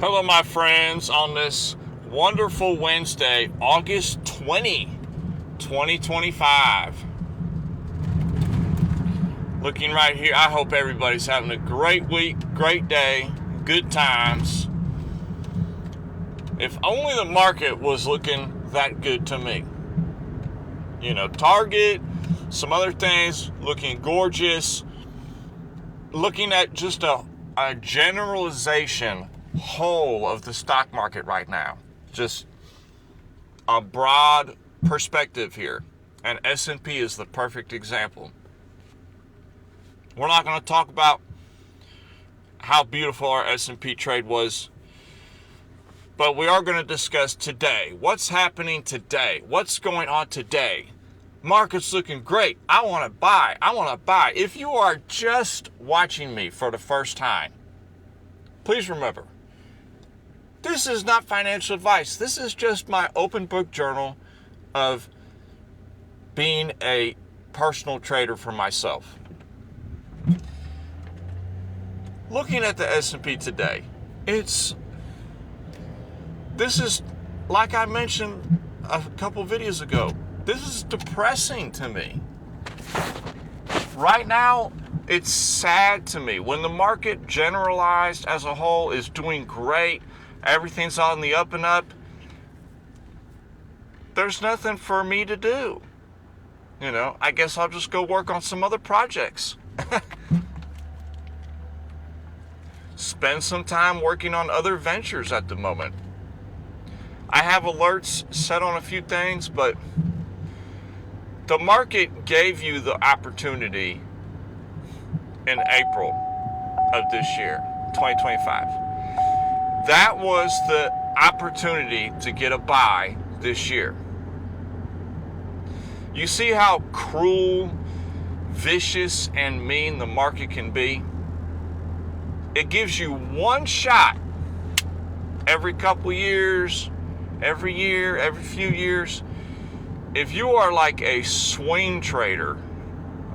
Hello, my friends, on this wonderful Wednesday, August 2025. Looking right here, I hope everybody's having a great week, great day, good times. If only the market was looking that good to me. You know, Target, some other things looking gorgeous. Looking at just a generalization whole of the stock market right now. Just a broad perspective here. And S&P is the perfect example. We're not going to talk about how beautiful our S&P trade was, but we are going to discuss today. What's happening today? What's going on today? Market's looking great. I want to buy. If you are just watching me for the first time, please remember, this is not financial advice. This is just my open book journal of being a personal trader for myself. Looking at the S&P today, this is, like I mentioned a couple videos ago, this is depressing to me. Right now, it's sad to me. When the market generalized as a whole is doing great, everything's on the up and up, there's nothing for me to do. You know, I guess I'll just go work on some other projects. Spend some time working on other ventures at the moment. I have alerts set on a few things, but the market gave you the opportunity in April of this year, 2025. That was the opportunity to get a buy this year. You see how cruel, vicious, and mean the market can be? It gives you one shot every couple years, every year, every few years. If you are like a swing trader,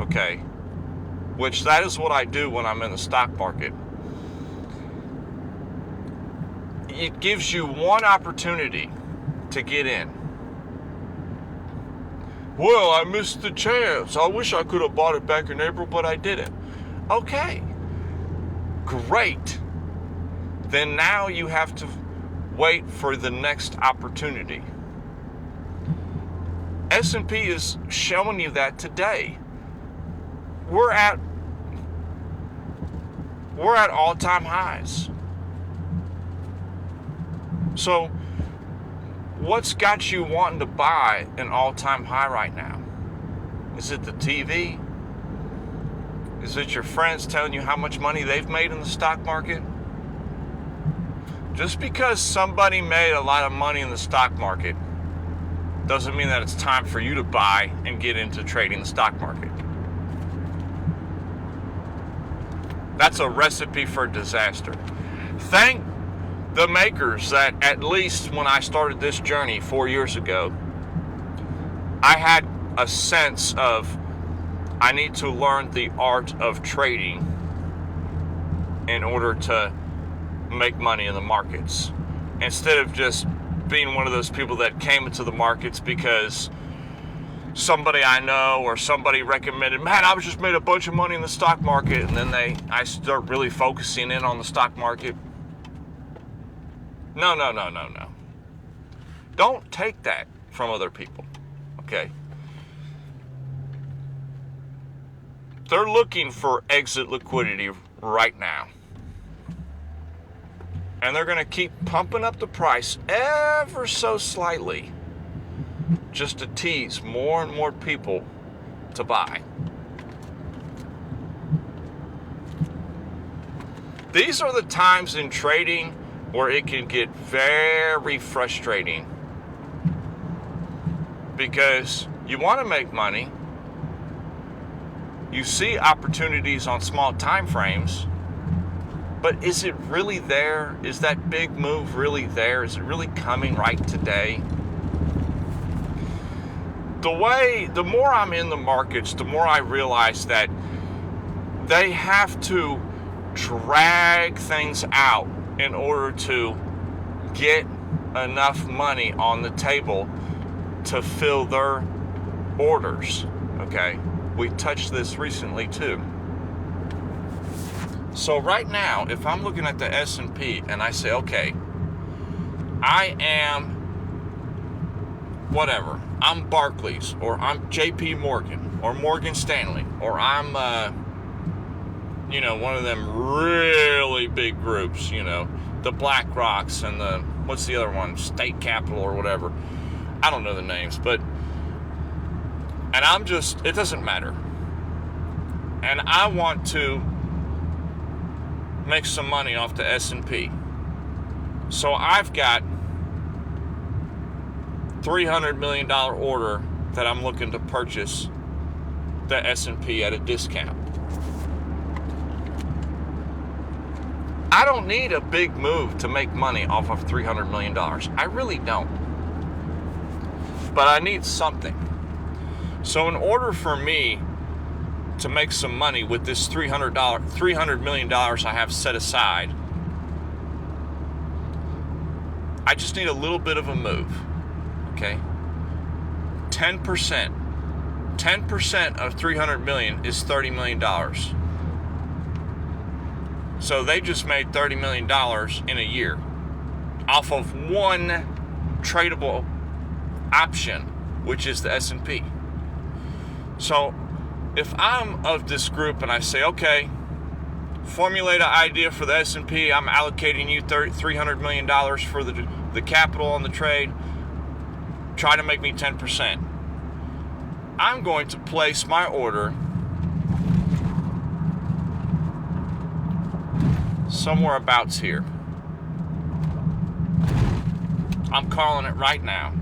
okay, which that is what I do when I'm in the stock market, it gives you one opportunity to get in. Well, I missed the chance. I wish I could have bought it back in April, but I didn't. Okay, great. Then now you have to wait for the next opportunity. S&P is showing you that today. We're at all-time highs. So what's got you wanting to buy an all-time high right now? Is it the TV? Is it your friends telling you how much money they've made in the stock market? Just because somebody made a lot of money in the stock market doesn't mean that it's time for you to buy and get into trading the stock market. That's a recipe for disaster. Thank the makers that at least when I started this journey 4 years ago, I had a sense of I need to learn the art of trading in order to make money in the markets, instead of just being one of those people that came into the markets because somebody I know or somebody recommended, man, I just made a bunch of money in the stock market, and then I start really focusing in on the stock market. No. Don't take that from other people, okay? They're looking for exit liquidity right now. And they're going to keep pumping up the price ever so slightly just to tease more and more people to buy. These are the times in trading where it can get very frustrating, because you want to make money, you see opportunities on small time frames, but is it really there? Is that big move really there? Is it really coming right today? The more I'm in the markets, the more I realize that they have to drag things out in order to get enough money on the table to fill their orders. Okay, we touched this recently too. So right now, if I'm looking at the S&P and I say, okay, I am whatever, I'm Barclays, or I'm JP Morgan, or Morgan Stanley, or I'm one of them really big groups, the BlackRocks and the, what's the other one, State Capital or whatever. I don't know the names, but, and I'm just, it doesn't matter. And I want to make some money off the S&P. So I've got $300 million order that I'm looking to purchase the S&P at a discount. I don't need a big move to make money off of $300 million. I really don't. But I need something. So in order for me to make some money with this $300 million I have set aside, I just need a little bit of a move. Okay? 10%. 10% of $300 million is $30 million. So they just made $30 million in a year off of one tradable option, which is the S&P. So if I'm of this group and I say, okay, formulate an idea for the S&P, I'm allocating you $300 million for the capital on the trade, try to make me 10%. I'm going to place my order somewhere abouts here. I'm calling it right now.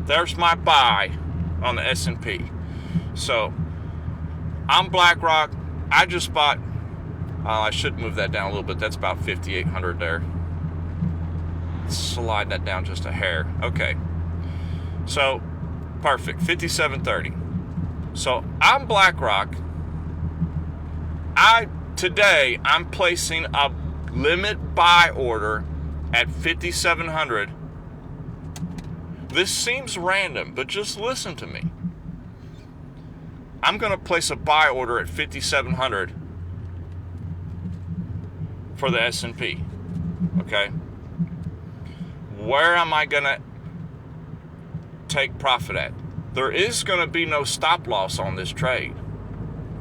There's my buy on the S&P. So I'm BlackRock. I just bought, I should move that down a little bit. That's about 5,800 there. Slide that down just a hair. Okay. So perfect. 5,730. So I'm BlackRock. Today, I'm placing a limit buy order at 5,700. This seems random, but just listen to me. I'm going to place a buy order at 5,700 for the S&P. Okay? Where am I going to take profit at? There is going to be no stop loss on this trade.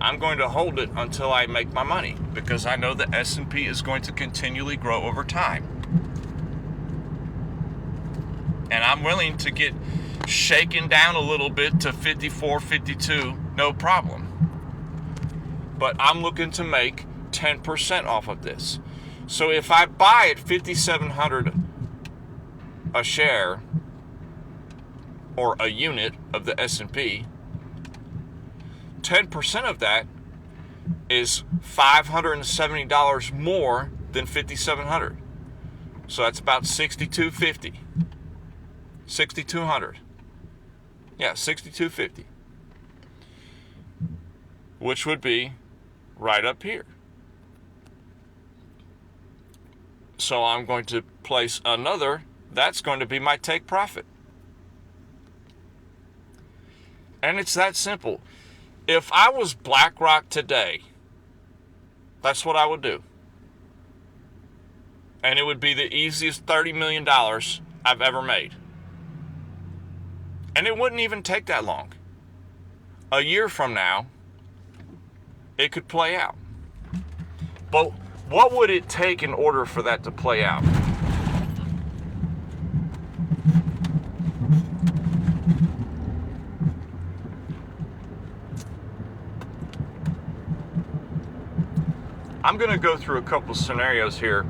I'm going to hold it until I make my money because I know the S&P is going to continually grow over time. And I'm willing to get shaken down a little bit to 54, 52, no problem. But I'm looking to make 10% off of this. So if I buy at 5,700 a share or a unit of the S&P, 10% of that is $570 more than 5,700. So that's about $6,250. 6,200. Yeah, 6,250. Which would be right up here. So I'm going to place another. That's going to be my take profit. And it's that simple. If I was BlackRock today, that's what I would do. And it would be the easiest $30 million I've ever made. And it wouldn't even take that long. A year from now, it could play out. But what would it take in order for that to play out? I'm going to go through a couple scenarios here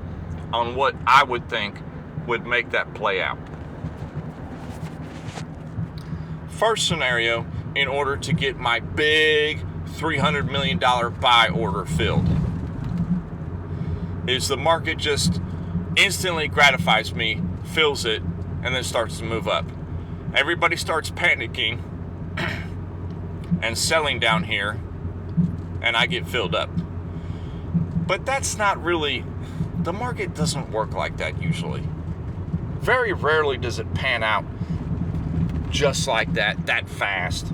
on what I would think would make that play out. First scenario, in order to get my big $300 million buy order filled, is the market just instantly gratifies me, fills it, and then starts to move up. Everybody starts panicking and selling down here, and I get filled up. But that's not really The market doesn't work like that usually. Very rarely does it pan out just like that fast.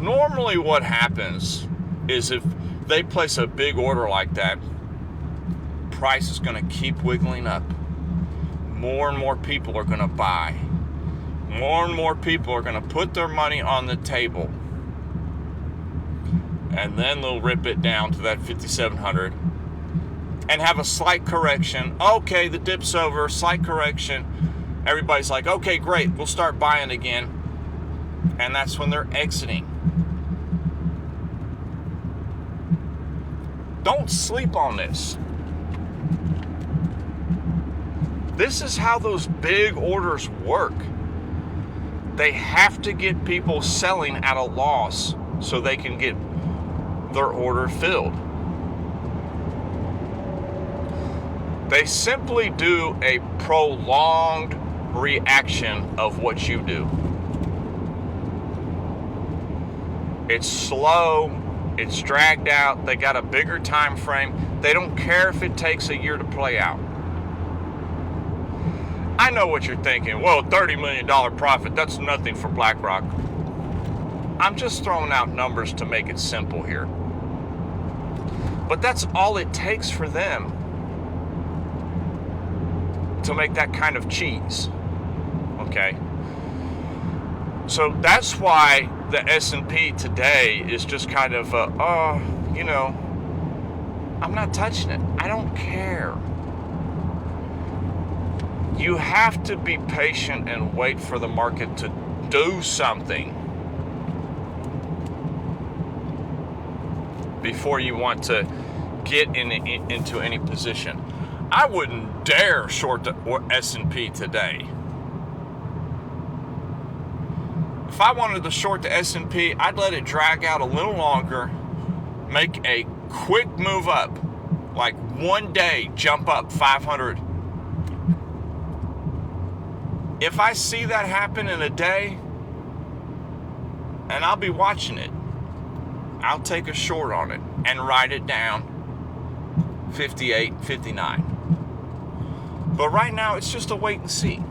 Normally what happens is if they place a big order like that, price is going to keep wiggling up. More and more people are going to buy. More and more people are going to put their money on the table. And then they'll rip it down to that 5,700 and have a slight correction. Okay, the dip's over, slight correction. Everybody's like, okay, great, we'll start buying again. And that's when they're exiting. Don't sleep on this. This is how those big orders work. They have to get people selling at a loss so they can get their order filled. They simply do a prolonged reaction of what you do. It's slow, it's dragged out, they got a bigger time frame. They don't care if it takes a year to play out. I know what you're thinking. Well, $30 million profit, that's nothing for BlackRock. I'm just throwing out numbers to make it simple here. But that's all it takes for them to make that kind of cheese. Okay? So that's why the S&P today is just kind of, I'm not touching it. I don't care. You have to be patient and wait for the market to do something before you want to get into any position. I wouldn't dare short the S&P today. If I wanted to short the S&P, I'd let it drag out a little longer, make a quick move up, like one day jump up 500. If I see that happen in a day, and I'll be watching it, I'll take a short on it and write it down 58, 59. But right now, it's just a wait and see.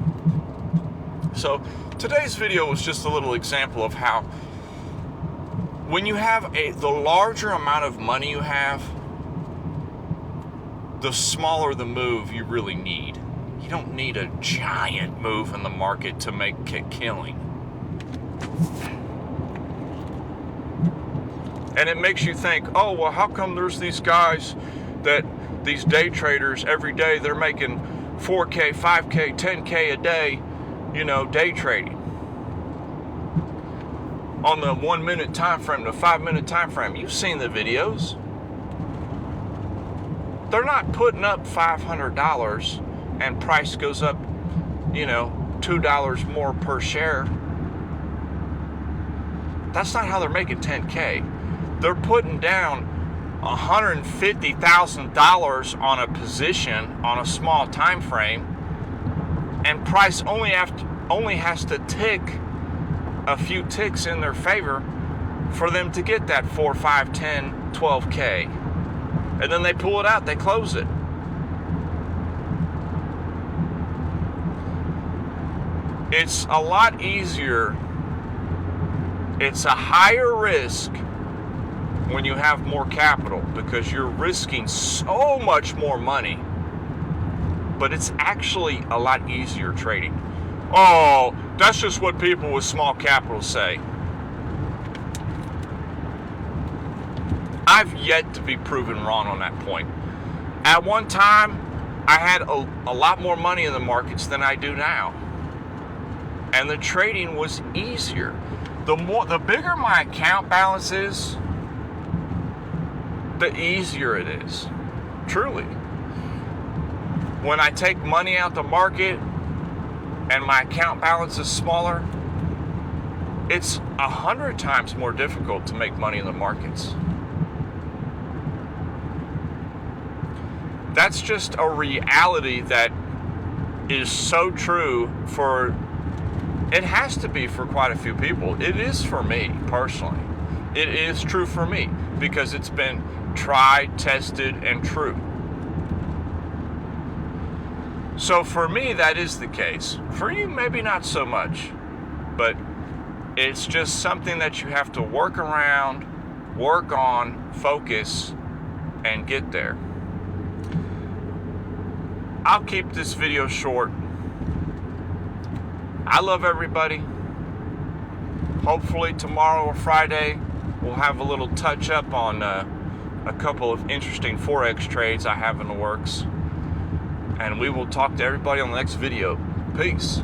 So today's video was just a little example of how when you have the larger amount of money you have, the smaller the move you really need. You don't need a giant move in the market to make a killing. And it makes you think, oh, well, how come there's these guys these day traders, every day they're making 4K, 5K, 10K a day, day trading. On the 1 minute time frame, the 5 minute time frame. You've seen the videos. They're not putting up $500 and price goes up, $2 more per share. That's not how they're making 10K. They're putting down $150,000 on a position on a small time frame, and price only has to tick a few ticks in their favor for them to get that 4, 5, 10, 12K. And then they pull it out, they close it. It's a lot easier. It's a higher risk when you have more capital because you're risking so much more money, but it's actually a lot easier trading. Oh, that's just what people with small capital say. I've yet to be proven wrong on that point. At one time, I had a lot more money in the markets than I do now. And the trading was easier. The bigger my account balance is, the easier it is. Truly. When I take money out the market and my account balance is smaller, it's 100 times more difficult to make money in the markets. That's just a reality that is so true it has to be for quite a few people. It is for me personally. It is true for me because it's been tried, tested, and true. So for me, that is the case. For you, maybe not so much, but it's just something that you have to work around, work on, focus, and get there. I'll keep this video short. I love everybody. Hopefully tomorrow or Friday, we'll have a little touch up on a couple of interesting Forex trades I have in the works. And we will talk to everybody on the next video. Peace.